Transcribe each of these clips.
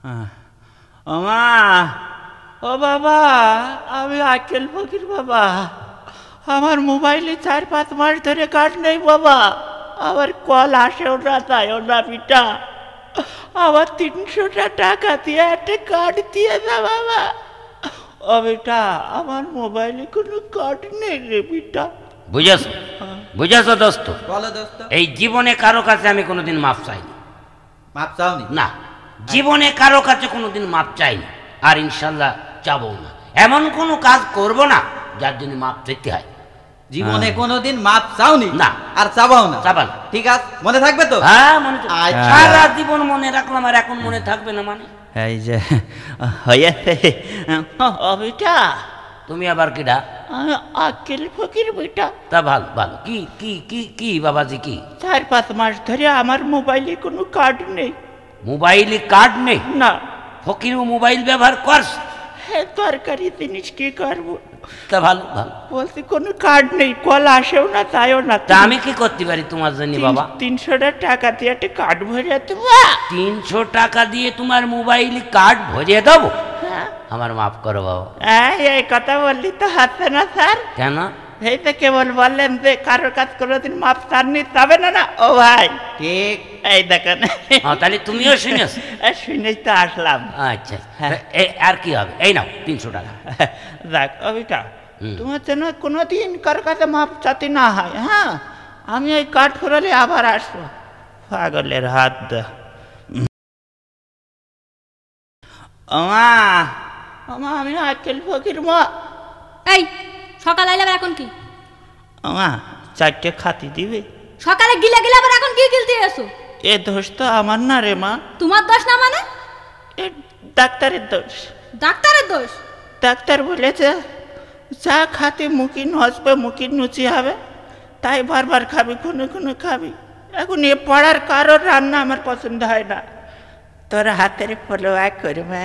ও মা, ও বাবা, আমি আকেল ফকির বাবা। আমার মোবাইলে 4-5 মাস ধরে কাজ নেই বাবা। আমার কল আসেও না, তাইও না পিটা। আবার 300 টাকা দিয়ে একটা কার্ড দিয়ে দা বাবা। ও বেটা, আমার মোবাইলে কোনো কার্ড নেই রে পিটা। বুঝেছো বুঝেছো দোস্ত? বলো দোস্ত। এই জীবনে কারো কাছে আমি কোনোদিন মাপ চাইনি। মাপ চাওনি? না, জীবনে কারো কাছে কোনোদিন মাপ চাইনি, আর ইনশাল্লাহ চাবো না। এমন কোনো কাজ করব না যার জন্য মাপ চাইতে হয়। জীবনে কোনোদিন মাপ চাওনি? না। আর চাবাও না? চাবাল। ঠিক আছে, মনে থাকবে তো? হ্যাঁ, মনে আচ্ছা। সারা জীবন মনে রাখলাম, আর এখন মনে থাকবে না মানে? এই যে হয়েছে। ও বেটা, তুমি আবার কিডা? আকেল ফকির বেটা। তা ভালো ভালো। কি কি কি কি বাবাজি কি? 4-5 মাস ধরে আমার মোবাইলে কোনো কার্ড নেই। মোবাইলে কার্ড নেই? না। ফকির মোবাইল ব্যবহার করস? হ্যাঁ, তরকারি জিনিস কি করবো? তা ভালো ভালো। বলছি কোনো কার্ড নেই, কল আসেও না, তাইও না। তা আমি কি করতে পারি তোমার জন্য বাবা? 300 টাকা দিয়ে একটা কার্ড ভরে দেবো। 300 টাকা দিয়ে তোমার মোবাইলে কার্ড ভরিয়ে দেবো? হ্যাঁ। আমার মাফ করো বাবা। এই কথা বললি তো হাসছে না স্যার? কেন? এই তো কেবল বললেন যে কারোর কাজ কোনোদিন মাপ চাননি, তবে না। না ও ভাই, ঠিক। এই দেখেন। তাহলে তুমিও শুনেছ? শুনেই তো আসলাম। আচ্ছা, আর কি হবে? এই নাও 300 টাকা। দেখ অবিটা, তোমার যেন কোনোদিন কারোর কাছে মাপ চাতে না হয়। হ্যাঁ, আমি ওই কাঠ ফুরালে আবার আসবো। পাগলের হাত দা। ওমা, ওমা, আমি আকেল ফকির মা। এই সকাল আইলে আবার এখন কি? ওমা, 4টে খাতি দিবে? সকালে গিলা গিলা আবার এখন কি গিলতে এসো? এ দোষ তো আমার না রে মা। তোমার দোষ না মানে? এ ডাক্তারের দোষ। ডাক্তারের দোষ? ডাক্তার বলেছে যা খাতে মুখি নচবে, মুখি নুচি হবে, তাই বারবার খাবি, কোনো কোনো খাবি। এখন এ পড়ার কারোর রান্না আমার পছন্দ হয় না। তোর হাতের ফলোয়া করবে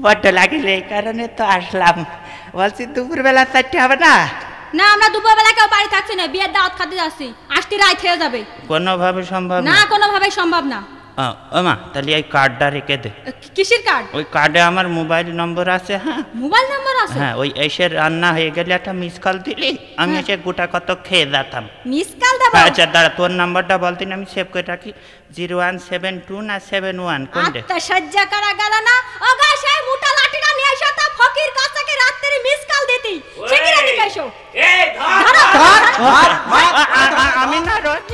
বড্ড লাগিলে, এই কারণে তো আসলাম। বলছি দুপুরবেলা 4টে হবে না? না, আমরা দুপুরবেলা কেউ বাড়ি থাকছি না, বিয়ের দাওয়াত খাতে যাচ্ছি। আসতে রাত হয়ে যাবে। কোনোভাবে সম্ভব না, কোনোভাবেই সম্ভব না। ও মা, তাহলে এই কার্ডটা রেখে দে। কিসের কার্ড? ওই কার্ডে আমার মোবাইল নম্বর আছে। হ্যাঁ, মোবাইল নাম্বার আছে? হ্যাঁ, ওই এসে রান্না হয়ে গেলে একটা মিস কল দিলি, আমি এসে গোটা কত খেয়ে যেতাম। মিস কল দেব? আচ্ছা দাঁড়া, তোর নাম্বারটা বলতিন, আমি সেভ করে রাখি। 0172 না 71 কোনটা? আচ্ছা, সহ্য করা গেল না। ও গা, সেই মোটা লাঠিটা নিয়ে এসো তো, ফকির কাছাকে রাত্রে মিস কল দিতি। সে কি রাতে এসো? এই ধর আমি না রোজ